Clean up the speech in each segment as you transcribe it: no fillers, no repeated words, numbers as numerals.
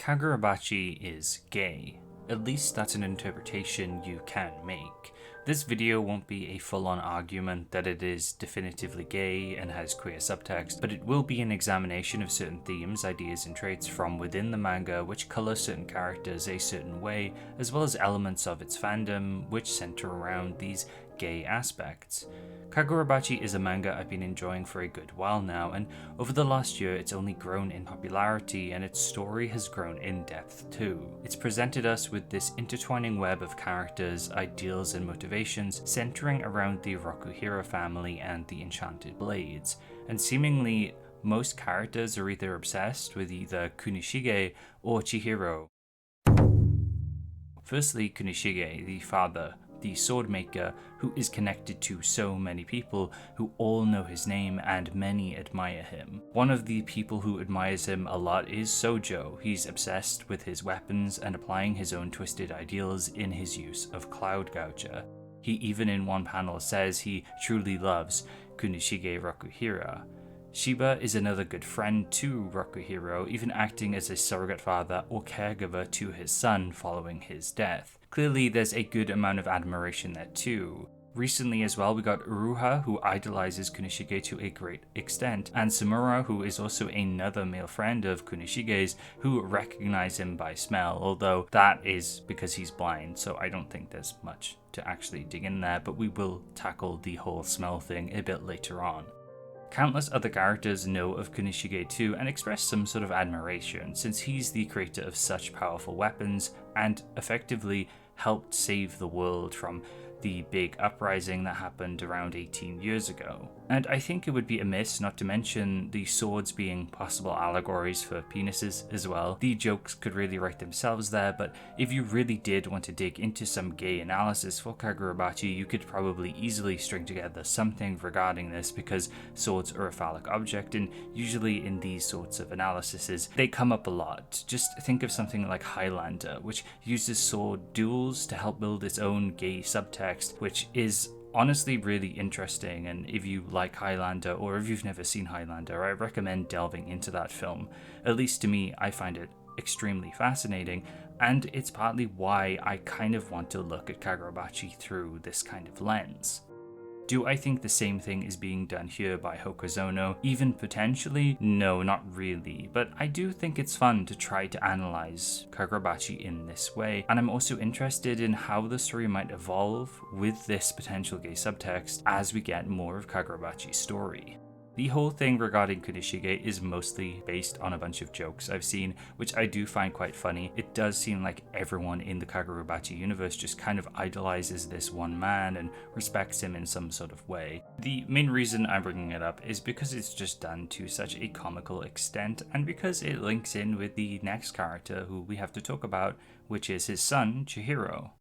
Kagurabachi is gay. At least that's an interpretation you can make. This video won't be a full-on argument that it is definitively gay and has queer subtext, but it will be an examination of certain themes, ideas, and traits from within the manga which colour certain characters a certain way, as well as elements of its fandom which centre around these gay aspects. Kagurabachi is a manga I've been enjoying for a good while now, and over the last year it's only grown in popularity and its story has grown in depth too. It's presented us with this intertwining web of characters, ideals and motivations centering around the Rokuhira family and the Enchanted Blades, and seemingly most characters are either obsessed with either Kunishige or Chihiro. Firstly, Kunishige, the father, the sword maker who is connected to so many people who all know his name and many admire him. One of the people who admires him a lot is Sojo. He's obsessed with his weapons and applying his own twisted ideals in his use of Cloud Gouger. He even in one panel says he truly loves Kunishige Rokuhira. Shiba is another good friend to Rokuhiro, even acting as a surrogate father or caregiver to his son following his death. Clearly there's a good amount of admiration there too. Recently as well we got Uruha, who idolizes Kunishige to a great extent, and Samura, who is also another male friend of Kunishige's, who recognize him by smell, although that is because he's blind, so I don't think there's much to actually dig in there, but we will tackle the whole smell thing a bit later on. Countless other characters know of Kunishige too and express some sort of admiration, since he's the creator of such powerful weapons and effectively helped save the world from the big uprising that happened around 18 years ago. And I think it would be amiss not to mention the swords being possible allegories for penises as well. The jokes could really write themselves there, but if you really did want to dig into some gay analysis for Kagurabachi, you could probably easily string together something regarding this, because swords are a phallic object, and usually in these sorts of analyses they come up a lot. Just think of something like Highlander, which uses sword duels to help build its own gay subtext, which is honestly really interesting, and if you like Highlander or if you've never seen Highlander, I recommend delving into that film. At least to me, I find it extremely fascinating, and it's partly why I kind of want to look at Kagurabachi through this kind of lens. Do I think the same thing is being done here by Hokuzono? Even potentially? No, not really, but I do think it's fun to try to analyze Kagurabachi in this way, and I'm also interested in how the story might evolve with this potential gay subtext as we get more of Kagurabachi's story. The whole thing regarding Kunishige is mostly based on a bunch of jokes I've seen, which I do find quite funny. It does seem like everyone in the Kagurabachi universe just kind of idolizes this one man and respects him in some sort of way. The main reason I'm bringing it up is because it's just done to such a comical extent, and because it links in with the next character who we have to talk about, which is his son, Chihiro.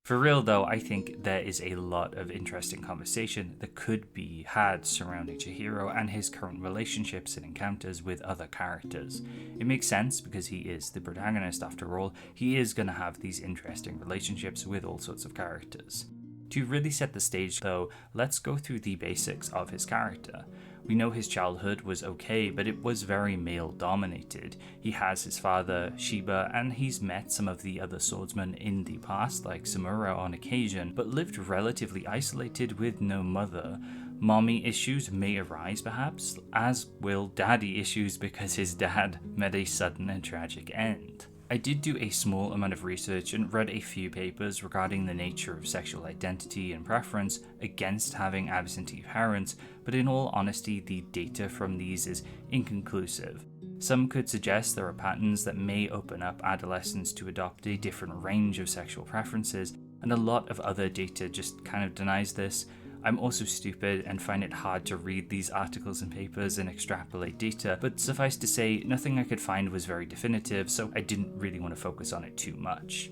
For real though, I think there is a lot of interesting conversation that could be had surrounding Chihiro and his current relationships and encounters with other characters. It makes sense because he is the protagonist after all. He is going to have these interesting relationships with all sorts of characters. To really set the stage though, let's go through the basics of his character. We know his childhood was okay, but it was very male dominated. He has his father, Shiba, and he's met some of the other swordsmen in the past, like Samura on occasion, but lived relatively isolated with no mother. Mommy issues may arise perhaps, as will daddy issues because his dad met a sudden and tragic end. I did do a small amount of research and read a few papers regarding the nature of sexual identity and preference against having absentee parents, but in all honesty, the data from these is inconclusive. Some could suggest there are patterns that may open up adolescents to adopt a different range of sexual preferences, and a lot of other data just kind of denies this. I'm also stupid and find it hard to read these articles and papers and extrapolate data, but suffice to say, nothing I could find was very definitive, so I didn't really want to focus on it too much.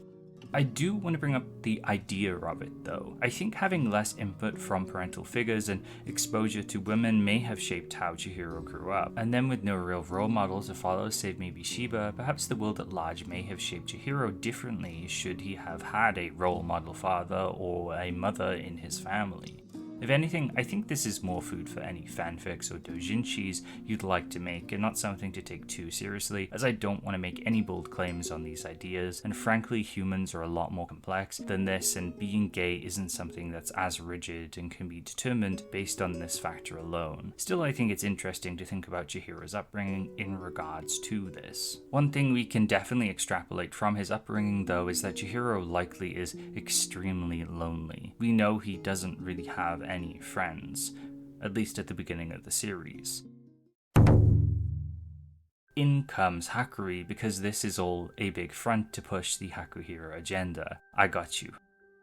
I do want to bring up the idea of it though. I think having less input from parental figures and exposure to women may have shaped how Chihiro grew up, and then with no real role model to follow save maybe Shiba, perhaps the world at large may have shaped Chihiro differently should he have had a role model father or a mother in his family. If anything, I think this is more food for any fanfics or doujinshis you'd like to make, and not something to take too seriously, as I don't want to make any bold claims on these ideas, and frankly humans are a lot more complex than this, and being gay isn't something that's as rigid and can be determined based on this factor alone. Still, I think it's interesting to think about Chihiro's upbringing in regards to this. One thing we can definitely extrapolate from his upbringing though is that Chihiro likely is extremely lonely. We know he doesn't really have any friends, at least at the beginning of the series. In comes Hakuri, because this is all a big front to push the Hakuhira agenda. I got you.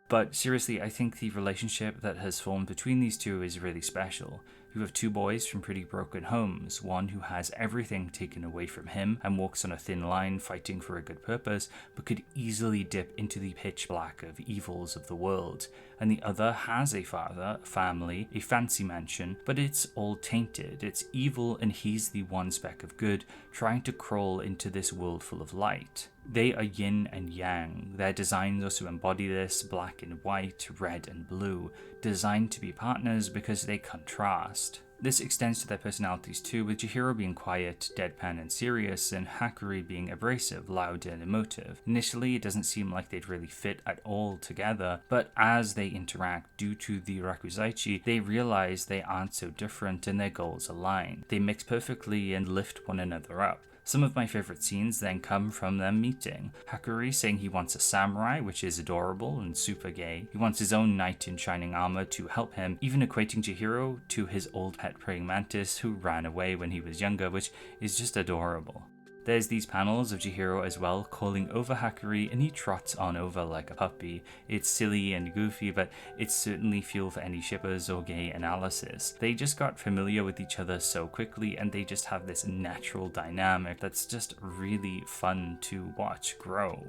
But seriously, I think the relationship that has formed between these two is really special. You have two boys from pretty broken homes, one who has everything taken away from him and walks on a thin line fighting for a good purpose, but could easily dip into the pitch black of evils of the world, and the other has a father, a family, a fancy mansion, but it's all tainted, it's evil, and he's the one speck of good trying to crawl into this world full of light. They are yin and yang. Their designs also embody this, black and white, red and blue, designed to be partners because they contrast. This extends to their personalities too, with Chihiro being quiet, deadpan and serious, and Hakuri being abrasive, loud and emotive. Initially, it doesn't seem like they'd really fit at all together, but as they interact due to the Rakuzaichi, they realize they aren't so different and their goals align. They mix perfectly and lift one another up. Some of my favourite scenes then come from them meeting. Hakuri saying he wants a samurai, which is adorable and super gay. He wants his own knight in shining armour to help him, even equating Chihiro to his old pet praying mantis who ran away when he was younger, which is just adorable. There's these panels of Chihiro as well, calling over Hakuri, and he trots on over like a puppy. It's silly and goofy, but it's certainly fuel for any shippers or gay analysis. They just got familiar with each other so quickly, and they just have this natural dynamic that's just really fun to watch grow.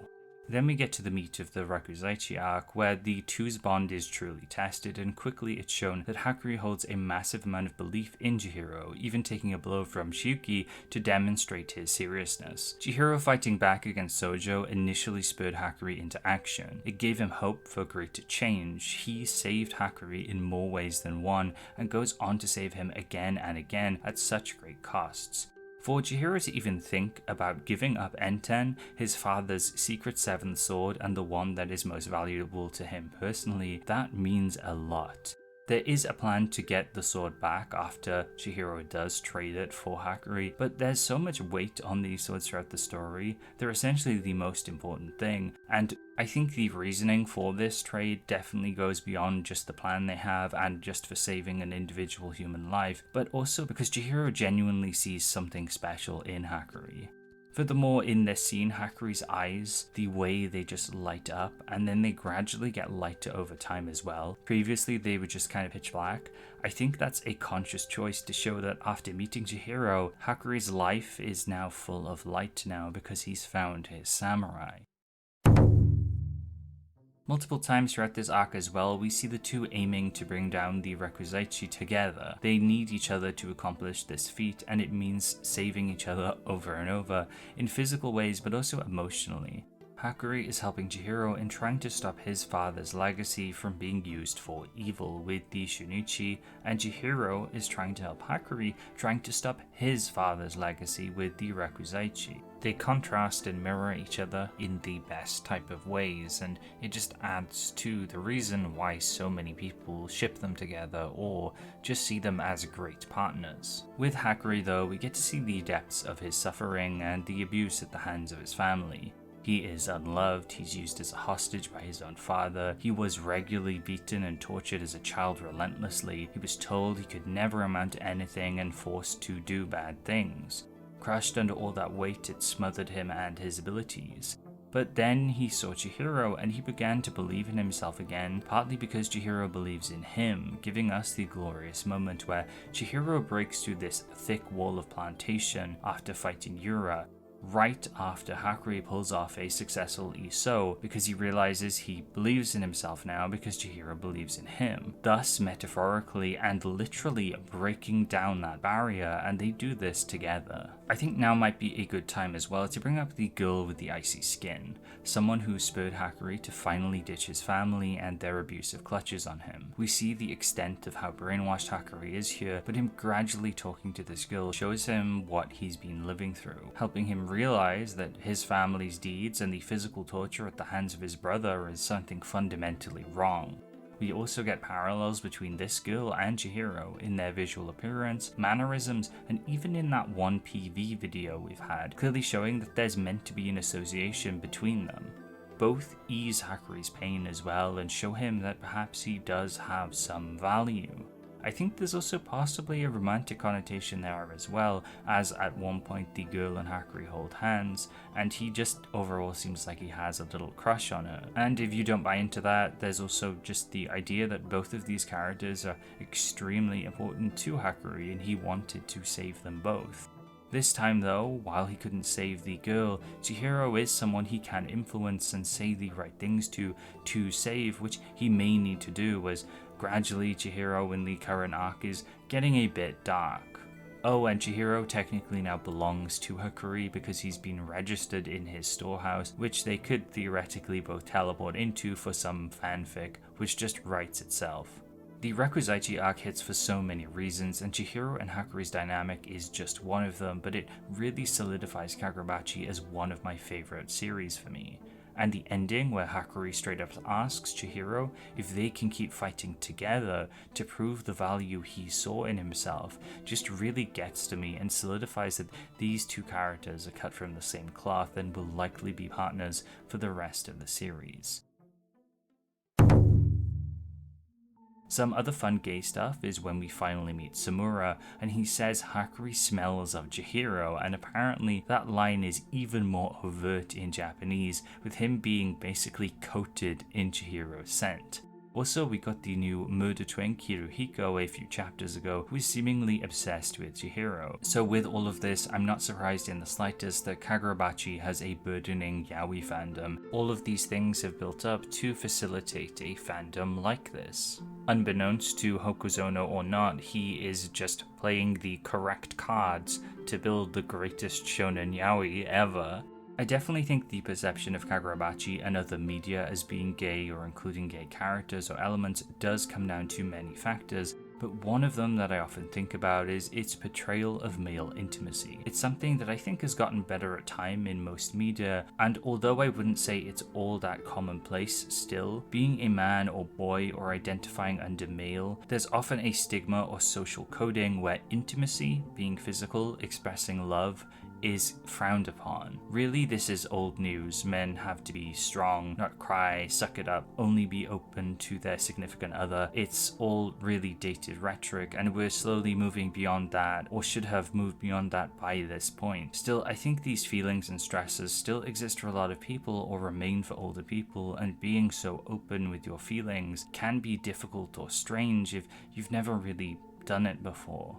Then we get to the meat of the Rakuzaichi arc, where the two's bond is truly tested, and quickly it's shown that Hakuri holds a massive amount of belief in Chihiro, even taking a blow from Shiuki to demonstrate his seriousness. Chihiro fighting back against Sojo initially spurred Hakuri into action. It gave him hope for greater change. He saved Hakuri in more ways than one, and goes on to save him again and again at such great costs. For Chihiro to even think about giving up Enten, his father's secret seventh sword and the one that is most valuable to him personally, that means a lot. There is a plan to get the sword back after Chihiro does trade it for Hakuri, but there's so much weight on these swords throughout the story. They're essentially the most important thing, and I think the reasoning for this trade definitely goes beyond just the plan they have and just for saving an individual human life, but also because Chihiro genuinely sees something special in Hakuri. Furthermore, in this scene, Hakuri's eyes, the way they just light up, and then they gradually get lighter over time as well. Previously, they were just kind of pitch black. I think that's a conscious choice to show that after meeting Chihiro, Hakuri's life is now full of light now because he's found his samurai. Multiple times throughout this arc as well, we see the two aiming to bring down the Rakuzaichi together. They need each other to accomplish this feat, and it means saving each other over and over, in physical ways but also emotionally. Hakuri is helping Chihiro in trying to stop his father's legacy from being used for evil with the Shunichi, and Chihiro is trying to help Hakuri trying to stop his father's legacy with the Rakuzaichi. They contrast and mirror each other in the best type of ways, and it just adds to the reason why so many people ship them together or just see them as great partners. With Hakuri though, we get to see the depths of his suffering and the abuse at the hands of his family. He is unloved, he's used as a hostage by his own father, he was regularly beaten and tortured as a child relentlessly, he was told he could never amount to anything and forced to do bad things. Crushed under all that weight, it smothered him and his abilities. But then he saw Chihiro and he began to believe in himself again, partly because Chihiro believes in him, giving us the glorious moment where Chihiro breaks through this thick wall of plantation after fighting Yura. right after Hakuri pulls off a successful iso because he realizes he believes in himself now because Chihiro believes in him, thus metaphorically and literally breaking down that barrier, and they do this together. I think now might be a good time as well to bring up the girl with the icy skin, someone who spurred Hakuri to finally ditch his family and their abusive clutches on him. We see the extent of how brainwashed Hakuri is here, but him gradually talking to this girl shows him what he's been living through, helping him realize that his family's deeds and the physical torture at the hands of his brother is something fundamentally wrong. We also get parallels between this girl and Chihiro in their visual appearance, mannerisms, and even in that one PV video we've had, clearly showing that there's meant to be an association between them. Both ease Hakuri's pain as well and show him that perhaps he does have some value. I think there's also possibly a romantic connotation there as well, as at one point the girl and Hakuri hold hands, and he just overall seems like he has a little crush on her. And if you don't buy into that, there's also just the idea that both of these characters are extremely important to Hakuri and he wanted to save them both. This time though, while he couldn't save the girl, Chihiro is someone he can influence and say the right things to save, which he may need to do, as gradually Chihiro in the current arc is getting a bit dark. Oh, and Chihiro technically now belongs to Hakuri because he's been registered in his storehouse, which they could theoretically both teleport into for some fanfic, which just writes itself. The Rekuzachi arc hits for so many reasons, and Chihiro and Hakuri's dynamic is just one of them, but it really solidifies Kagurabachi as one of my favorite series for me. And the ending, where Hakuri straight up asks Chihiro if they can keep fighting together to prove the value he saw in himself, just really gets to me and solidifies that these two characters are cut from the same cloth and will likely be partners for the rest of the series. Some other fun gay stuff is when we finally meet Samura, and he says Hakuri smells of Chihiro, and apparently that line is even more overt in Japanese, with him being basically coated in Chihiro's scent. Also, we got the new murder twin Kiruhiko a few chapters ago, who is seemingly obsessed with Chihiro. So with all of this, I'm not surprised in the slightest that Kagurabachi has a burgeoning yaoi fandom. All of these things have built up to facilitate a fandom like this. Unbeknownst to Hokuzono or not, he is just playing the correct cards to build the greatest shonen yaoi ever. I definitely think the perception of Kagurabachi and other media as being gay or including gay characters or elements does come down to many factors, but one of them that I often think about is its portrayal of male intimacy. It's something that I think has gotten better at time in most media, and although I wouldn't say it's all that commonplace still, being a man or boy or identifying under male, there's often a stigma or social coding where intimacy, being physical, expressing love, is frowned upon. Really, this is old news. Men have to be strong, not cry, suck it up, only be open to their significant other. It's all really dated rhetoric, and we're slowly moving beyond that, or should have moved beyond that by this point. Still, I think these feelings and stresses still exist for a lot of people, or remain for older people, and being so open with your feelings can be difficult or strange if you've never really done it before.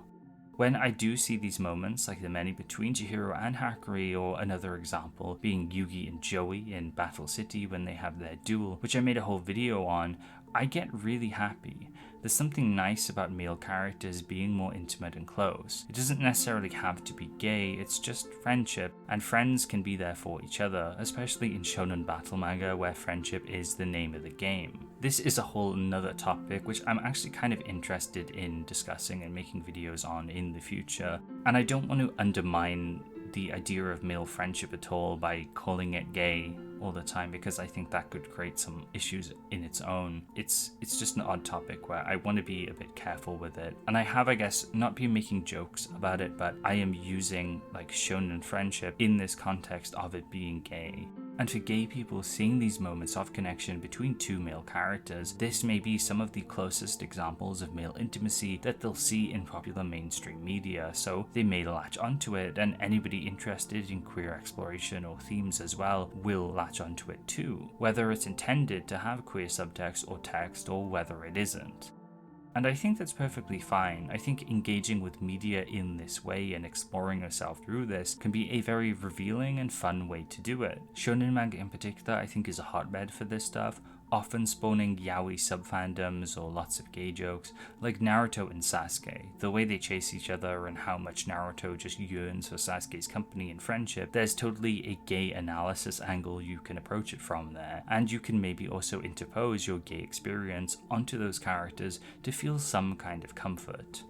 When I do see these moments, like the many between Chihiro and Hakuri, or another example being Yugi and Joey in Battle City when they have their duel, which I made a whole video on, I get really happy. There's something nice about male characters being more intimate and close. It doesn't necessarily have to be gay, it's just friendship, and friends can be there for each other, especially in shonen battle manga where friendship is the name of the game. This is a whole nother topic which I'm actually kind of interested in discussing and making videos on in the future, and I don't want to undermine the idea of male friendship at all by calling it gay all the time, because I think that could create some issues in its own. It's just an odd topic where I want to be a bit careful with it, and I have, I guess, not been making jokes about it, but I am using like shonen friendship in this context of it being gay. And for gay people, seeing these moments of connection between two male characters, this may be some of the closest examples of male intimacy that they'll see in popular mainstream media, so they may latch onto it, and anybody interested in queer exploration or themes as well will latch onto it too, whether it's intended to have queer subtext or text or whether it isn't. And I think that's perfectly fine. I think engaging with media in this way and exploring yourself through this can be a very revealing and fun way to do it. Shonen manga in particular, I think, is a hotbed for this stuff, often spawning yaoi sub-fandoms or lots of gay jokes, like Naruto and Sasuke. The way they chase each other and how much Naruto just yearns for Sasuke's company and friendship, there's totally a gay analysis angle you can approach it from there, and you can maybe also interpose your gay experience onto those characters to feel some kind of comfort.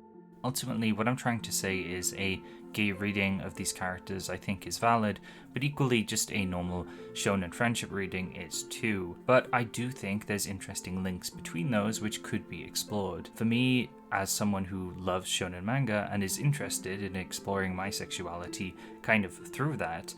Ultimately, what I'm trying to say is a gay reading of these characters I think is valid, but equally just a normal shonen friendship reading is too. But I do think there's interesting links between those which could be explored. For me, as someone who loves shonen manga and is interested in exploring my sexuality kind of through that,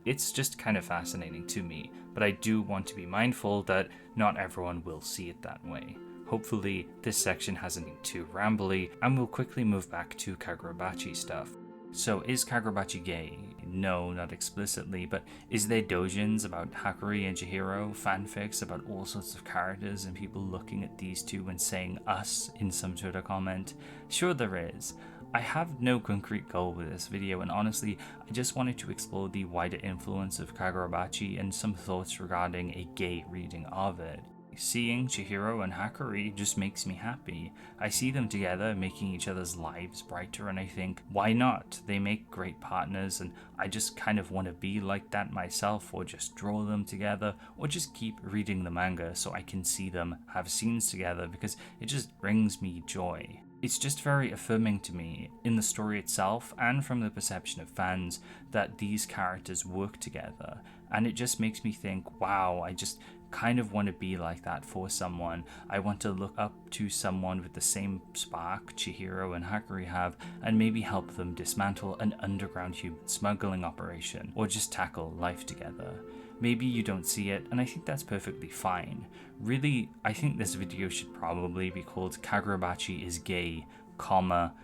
it's just kind of fascinating to me. But I do want to be mindful that not everyone will see it that way. Hopefully, this section hasn't been too rambly, and we'll quickly move back to Kagurabachi stuff. So, is Kagurabachi gay? No, not explicitly, but is there doujins about Hakuri and Chihiro, fanfics about all sorts of characters and people looking at these two and saying us in some sort of comment? Sure there is. I have no concrete goal with this video, and honestly, I just wanted to explore the wider influence of Kagurabachi and some thoughts regarding a gay reading of it. Seeing Chihiro and Hakuri just makes me happy. I see them together making each other's lives brighter, and I think, why not? They make great partners, and I just kind of want to be like that myself, or just draw them together, or just keep reading the manga so I can see them have scenes together, because it just brings me joy. It's just very affirming to me, in the story itself and from the perception of fans, that these characters work together, and it just makes me think, wow, I just kind of want to be like that for someone. I want to look up to someone with the same spark Chihiro and Hakuri have, and maybe help them dismantle an underground human smuggling operation, or just tackle life together. Maybe you don't see it, and I think that's perfectly fine. Really, I think this video should probably be called Kagurabachi Is Gay,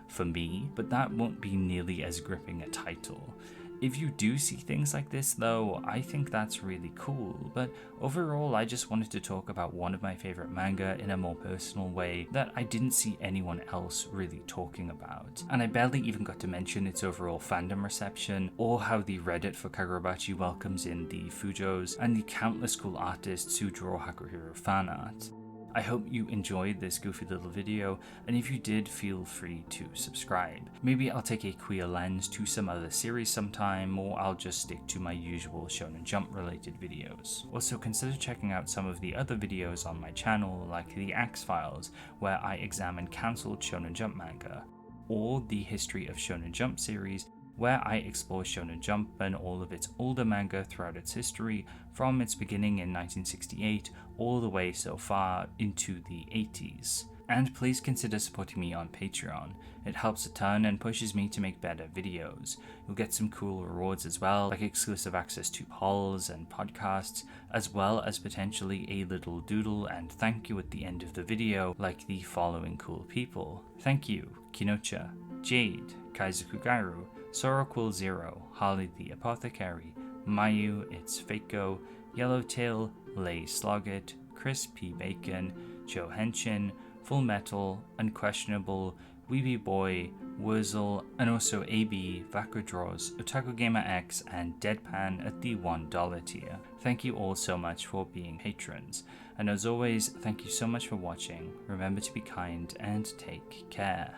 for me, but that won't be nearly as gripping a title. If you do see things like this though, I think that's really cool, but overall I just wanted to talk about one of my favorite manga in a more personal way that I didn't see anyone else really talking about. And I barely even got to mention its overall fandom reception, or how the Reddit for Kagurabachi welcomes in the Fujos and the countless cool artists who draw Hakuhiro fan art. I hope you enjoyed this goofy little video, and if you did, feel free to subscribe. Maybe I'll take a queer lens to some other series sometime, or I'll just stick to my usual Shonen Jump related videos. Also consider checking out some of the other videos on my channel, like the Axe Files, where I examine cancelled Shonen Jump manga, or the History of Shonen Jump series, where I explore Shonen Jump and all of its older manga throughout its history, from its beginning in 1968 all the way so far into the 80s. And please consider supporting me on Patreon. It helps a ton and pushes me to make better videos. You'll get some cool rewards as well, like exclusive access to polls and podcasts, as well as potentially a little doodle and thank you at the end of the video, like the following cool people. Thank you, Kinocha, Jade, Kaizuku Gairu, Soroquill Zero, Holly the Apothecary, Mayu, It's Fako, Yellowtail, Lay Sloggett, Chris P. Bacon, Joe Henshin, Full Metal, Unquestionable, Weeby Boy, Wurzel, and also AB, Vakudraws, Otaku Gamer X, and Deadpan at the $1 tier. Thank you all so much for being patrons, and as always, thank you so much for watching. Remember to be kind and take care.